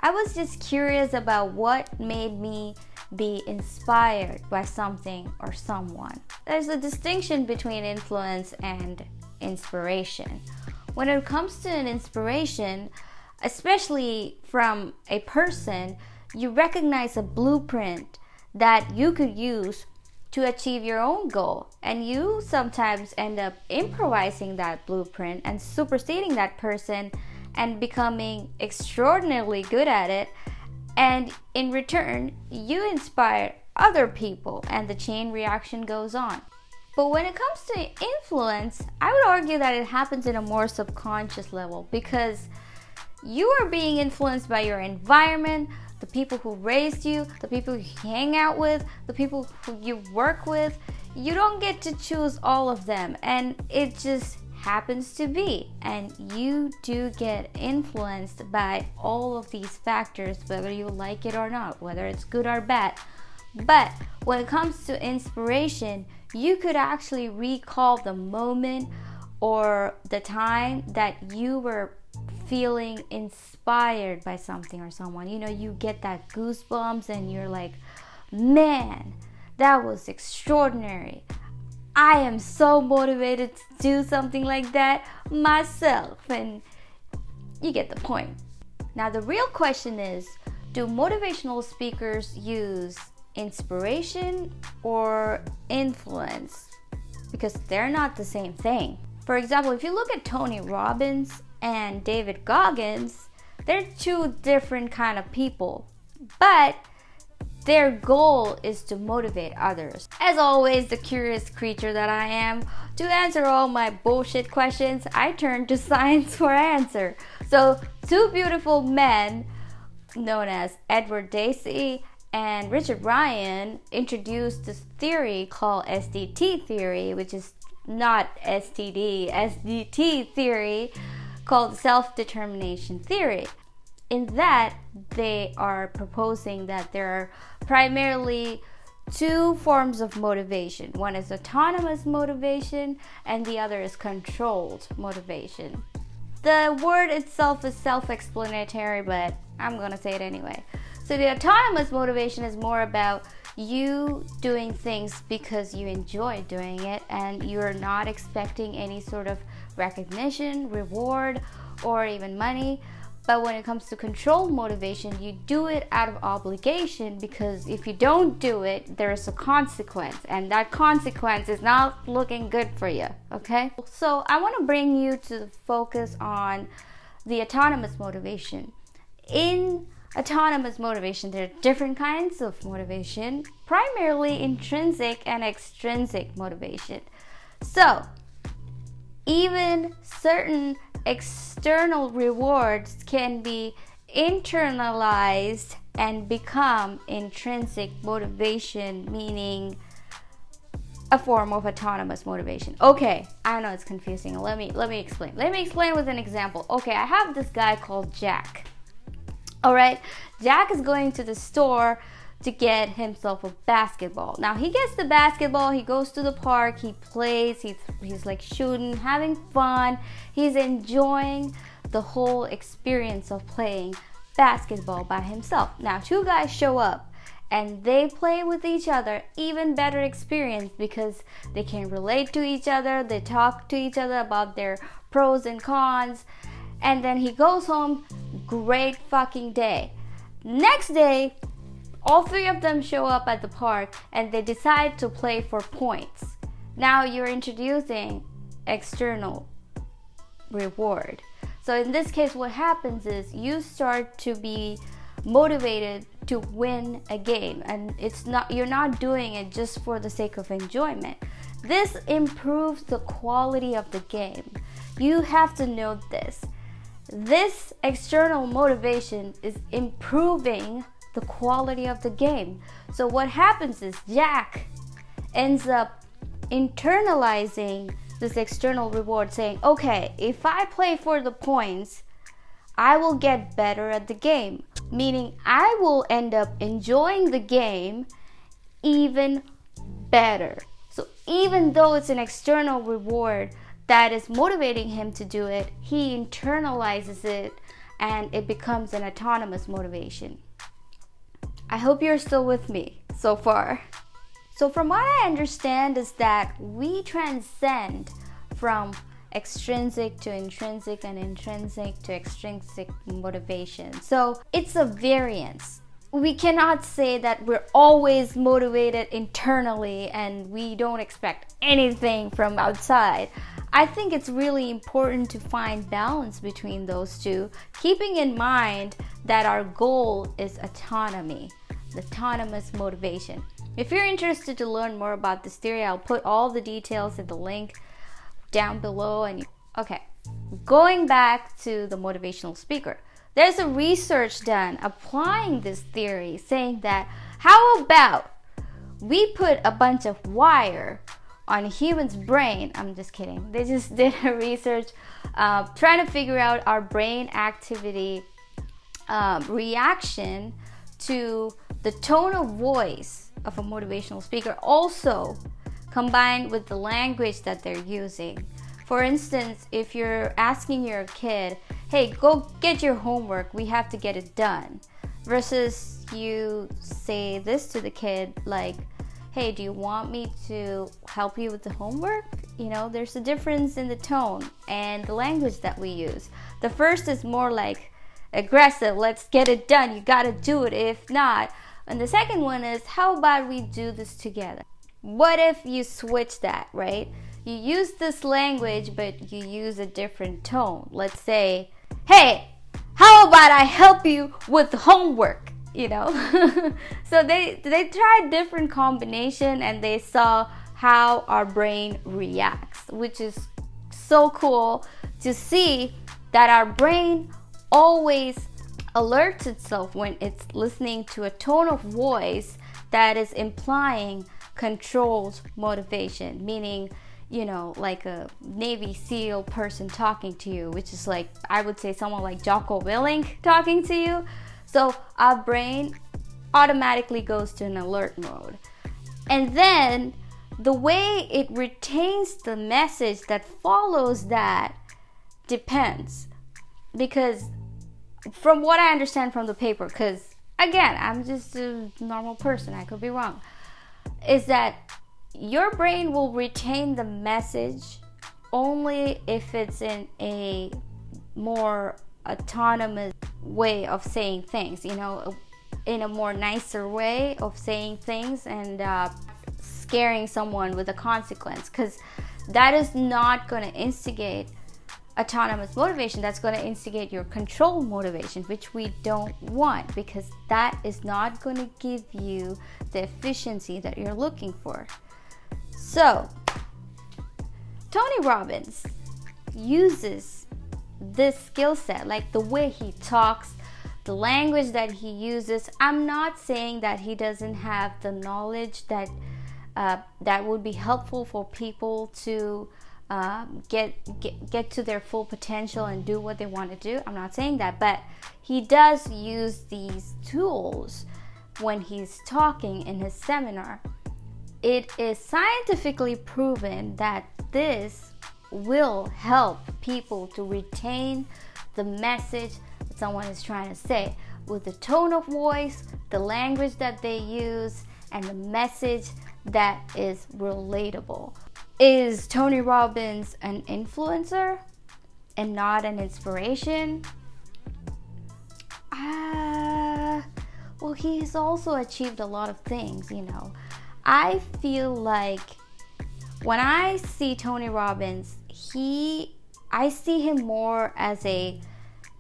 I was just curious about what made me be inspired by something or someone. There's a distinction between influence and inspiration. When it comes to an inspiration, especially from a person, you recognize a blueprint that you could use to achieve your own goal, and you sometimes end up improvising that blueprint and superseding that person and becoming extraordinarily good at it, and in return you inspire other people and the chain reaction goes on. But when it comes to influence, I would argue that it happens in a more subconscious level, because you are being influenced by your environment, the people who raised you, the people you hang out with, the people who you work with. You don't get to choose all of them, and it just happens to be. And you do get influenced by all of these factors, whether you like it or not, whether it's good or bad. But when it comes to inspiration, you could actually recall the moment or the time that you were feeling inspired by something or someone. You get that goosebumps and you're like, man, that was extraordinary. I am so motivated to do something like that myself. And you get the point. Now the real question is, do motivational speakers use inspiration or influence? Because they're not the same thing. For example, if you look at Tony Robbins and David Goggins, they're two different kind of people, but their goal is to motivate others. As always, the curious creature that I am, to answer all my bullshit questions, I turn to science for answer. So two beautiful men known as Edward Dacey and Richard Ryan introduced this theory called SDT theory, which is not STD, SDT theory, called self-determination theory. In that, they are proposing that there are primarily two forms of motivation. One is autonomous motivation and the other is controlled motivation. The word itself is self-explanatory, but I'm gonna say it anyway. So the autonomous motivation is more about you doing things because you enjoy doing it and you're not expecting any sort of recognition, reward, or even money. But when it comes to controlled motivation, you do it out of obligation, because if you don't do it, there's a consequence, and that consequence is not looking good for you, okay? So I want to bring you to the focus on the autonomous motivation. In autonomous motivation, there are different kinds of motivation, primarily intrinsic and extrinsic motivation. So even certain external rewards can be internalized and become intrinsic motivation, meaning a form of autonomous motivation. Okay, I know it's confusing. Let me explain. Let me explain with an example. Okay, I have this guy called Jack. All right, Jack is going to the store to get himself a basketball. Now he gets the basketball, he goes to the park, he plays, he's like shooting, having fun, he's enjoying the whole experience of playing basketball by himself. Now two guys show up and they play with each other, even better experience because they can relate to each other, they talk to each other about their pros and cons, and then he goes home, great fucking day. Next day, all three of them show up at the park and they decide to play for points. Now you're introducing external reward. So in this case, what happens is you start to be motivated to win a game, and you're not doing it just for the sake of enjoyment. This improves the quality of the game. You have to know this. This external motivation is improving the quality of the game. So what happens is Jack ends up internalizing this external reward, saying, okay, if I play for the points, I will get better at the game, meaning I will end up enjoying the game even better. So even though it's an external reward that is motivating him to do it, he internalizes it and it becomes an autonomous motivation. I hope you're still with me so far. So from what I understand is that we transcend from extrinsic to intrinsic and intrinsic to extrinsic motivation. So it's a variance. We cannot say that we're always motivated internally and we don't expect anything from outside. I think it's really important to find balance between those two, keeping in mind that our goal is autonomy, autonomous motivation. If you're interested to learn more about this theory, I'll put all the details in the link down below. Okay, going back to the motivational speaker. There's a research done applying this theory saying that how about we put a bunch of wire on a human's brain. I'm just kidding. They just did a research trying to figure out our brain activity reaction to the tone of voice of a motivational speaker, also combined with the language that they're using. For instance, if you're asking your kid, hey, go get your homework, we have to get it done, versus you say this to the kid like, hey, do you want me to help you with the homework? You know, there's a difference in the tone and the language that we use. The first is more like aggressive, let's get it done, you gotta do it, if not. And the second one is, how about we do this together? What if you switch that, right? You use this language, but you use a different tone. Let's say, hey, how about I help you with the homework? You know, so they tried different combination and they saw how our brain reacts, which is so cool to see that our brain always alerts itself when it's listening to a tone of voice that is implying controlled motivation, meaning, you know, like a Navy SEAL person talking to you, which is like, I would say someone like Jocko Willink talking to you. So our brain automatically goes to an alert mode. And then the way it retains the message that follows that depends. Because from what I understand from the paper, because again, I'm just a normal person, I could be wrong, is that your brain will retain the message only if it's in a more autonomous way of saying things, you know, in a more nicer way of saying things and scaring someone with a consequence, because that is not going to instigate autonomous motivation. That's going to instigate your control motivation, which we don't want, because that is not going to give you the efficiency that you're looking for. So Tony Robbins uses this skill set, like the way he talks, the language that he uses. I'm not saying that he doesn't have the knowledge that would be helpful for people to get to their full potential and do what they want to do. I'm not saying that, but he does use these tools when he's talking in his seminar. It is scientifically proven that this will help people to retain the message that someone is trying to say with the tone of voice, the language that they use, and the message that is relatable. Is Tony Robbins an influencer and not an inspiration? Well, he has also achieved a lot of things, you know. I feel like when I see Tony Robbins, I see him more as a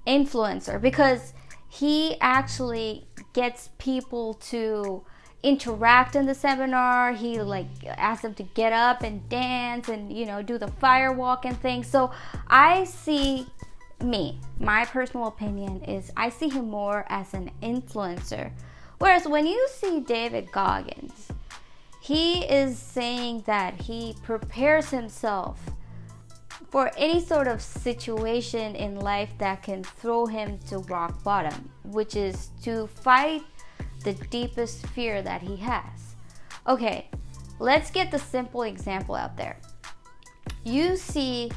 influencer, because he actually gets people to interact in the seminar. He like asks them to get up and dance and, you know, do the fire walk and things. So I see my personal opinion is I see him more as an influencer. Whereas when you see David Goggins, he is saying that he prepares himself for any sort of situation in life that can throw him to rock bottom, which is to fight the deepest fear that he has. Okay, let's get the simple example out there. You see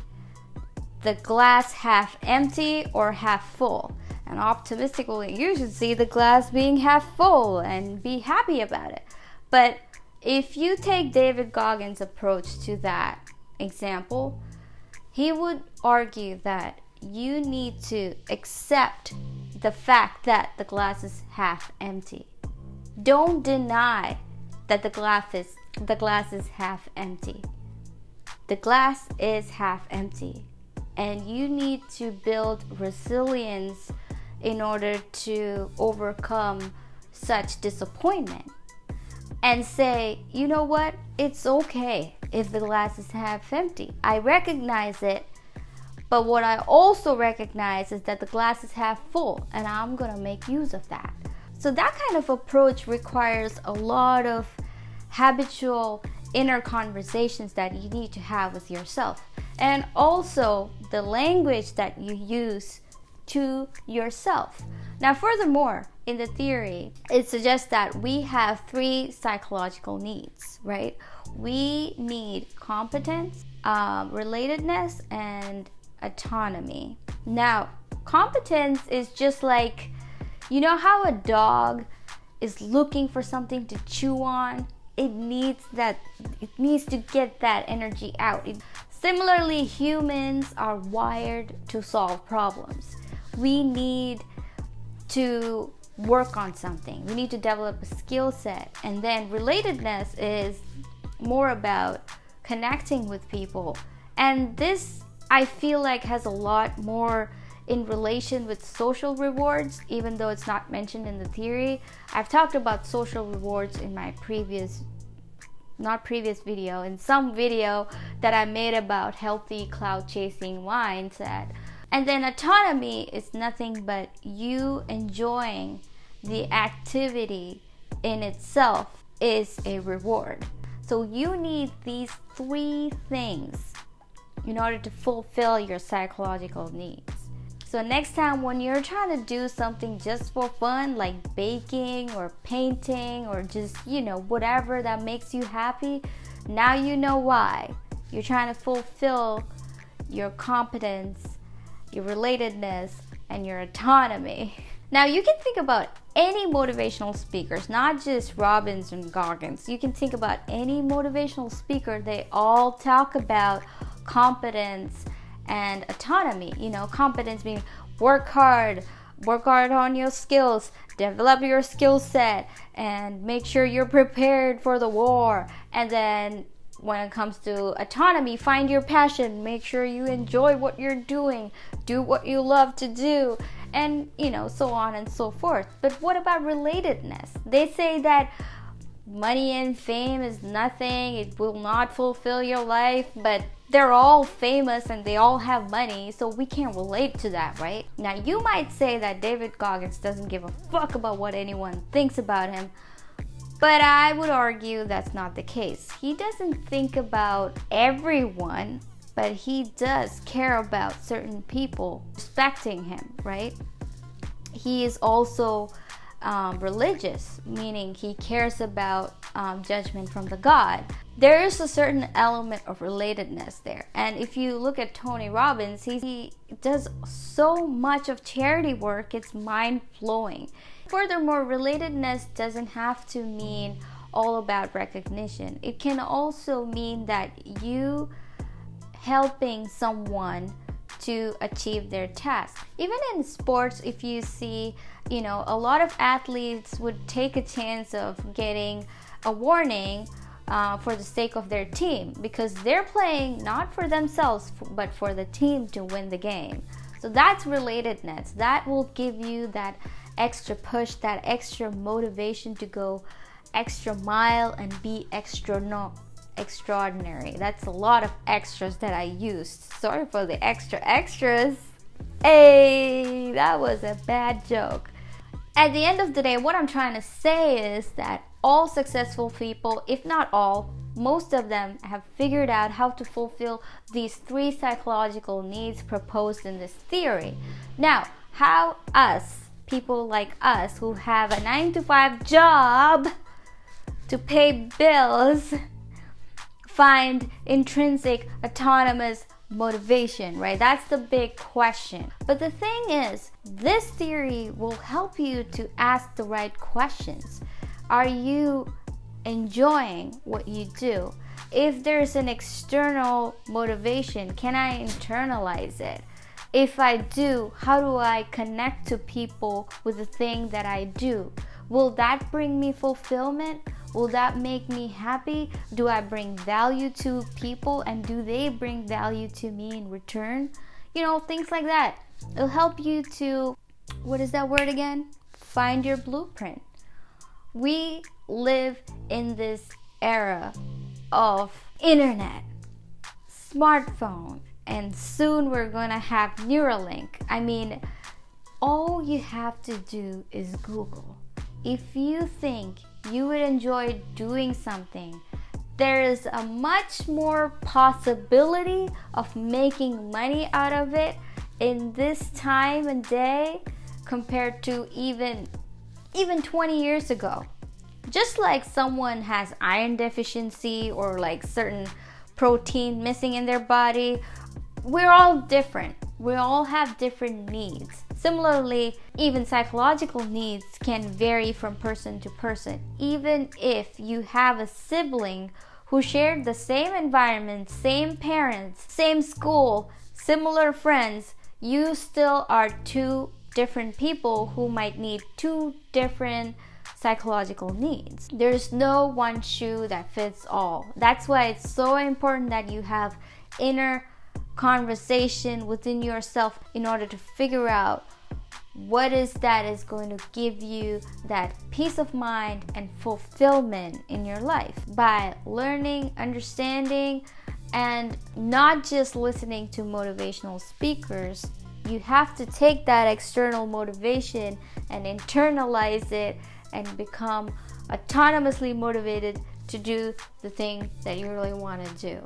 the glass half empty or half full. And optimistically, you should see the glass being half full and be happy about it. But if you take David Goggins' approach to that example, he would argue that you need to accept the fact that the glass is half empty. Don't deny that the glass is half empty. The glass is half empty, and you need to build resilience in order to overcome such disappointment and say, you know what, it's okay if the glass is half empty. I recognize it, but what I also recognize is that the glass is half full, and I'm gonna make use of that. So that kind of approach requires a lot of habitual inner conversations that you need to have with yourself, and also the language that you use to yourself. Now, furthermore, in the theory, it suggests that we have 3 psychological needs, right? We need competence, relatedness, and autonomy. Now, competence is just like, you know how a dog is looking for something to chew on? It needs to get that energy out. Similarly, humans are wired to solve problems. We need to work on something. We need to develop a skill set. And then relatedness is more about connecting with people. And this, I feel like, has a lot more in relation with social rewards, even though it's not mentioned in the theory. I've talked about social rewards in my in some video that I made about healthy cloud chasing mindset. And then autonomy is nothing but you enjoying the activity in itself is a reward. So you need these 3 things in order to fulfill your psychological needs. So next time when you're trying to do something just for fun, like baking or painting or just, whatever that makes you happy, now you know why. You're trying to fulfill your competence, your relatedness, and your autonomy. Now you can think about any motivational speakers, not just Robbins and Goggins. You can think about any motivational speaker. They all talk about competence and autonomy. Competence being work hard on your skills, develop your skill set, and make sure you're prepared for the war. And then when it comes to autonomy, find your passion, make sure you enjoy what you're doing, do what you love to do, and so on and so forth. But what about relatedness? They say that money and fame is nothing, it will not fulfill your life, but they're all famous and they all have money, so we can't relate to that, right? Now you might say that David Goggins doesn't give a fuck about what anyone thinks about him, but I would argue that's not the case. He doesn't think about everyone, but he does care about certain people respecting him, right? He is also religious, meaning he cares about judgment from the God. There is a certain element of relatedness there. And if you look at Tony Robbins, he does so much of charity work, it's mind-blowing. Furthermore, relatedness doesn't have to mean all about recognition. It can also mean that you helping someone to achieve their task. Even in sports, if you see, a lot of athletes would take a chance of getting a warning for the sake of their team, because they're playing not for themselves but for the team to win the game. So that's relatedness. That will give you that extra push, that extra motivation to go extra mile and be extraordinary. That's a lot of extras that I used. Sorry for the extras. Hey, that was a bad joke. At the end of the day, what I'm trying to say is that all successful people, if not all, most of them have figured out how to fulfill these 3 psychological needs proposed in this theory. Now, how us, people like us who have a 9-to-5 job to pay bills, find intrinsic, autonomous motivation, right? That's the big question. But the thing is, this theory will help you to ask the right questions. Are you enjoying what you do? If there's an external motivation, can I internalize it? If I do, how do I connect to people with the thing that I do? Will that bring me fulfillment? Will that make me happy? Do I bring value to people, and do they bring value to me in return? Things like that. It'll help you to, what is that word again? Find your blueprint. We live in this era of internet, smartphone, and soon we're gonna have Neuralink. All you have to do is Google. If you think you would enjoy doing something, there is a much more possibility of making money out of it in this time and day compared to even 20 years ago. Just like someone has iron deficiency or like certain protein missing in their body, we're all different. We all have different needs. Similarly, even psychological needs can vary from person to person. Even if you have a sibling who shared the same environment, same parents, same school, similar friends, you still are two different people who might need two different psychological needs. There's no one shoe that fits all. That's why it's so important that you have inner conversation within yourself in order to figure out what is going to give you that peace of mind and fulfillment in your life. By learning, understanding, and not just listening to motivational speakers, you have to take that external motivation and internalize it and become autonomously motivated to do the thing that you really want to do.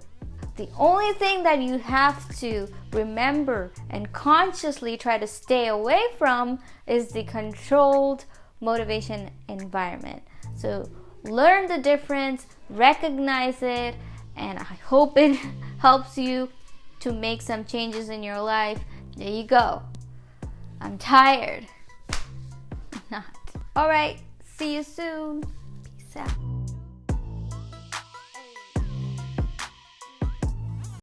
The only thing that you have to remember and consciously try to stay away from is the controlled motivation environment. So learn the difference, recognize it, and I hope it helps you to make some changes in your life. There you go. I'm tired. I'm not. All right. See you soon. Peace out.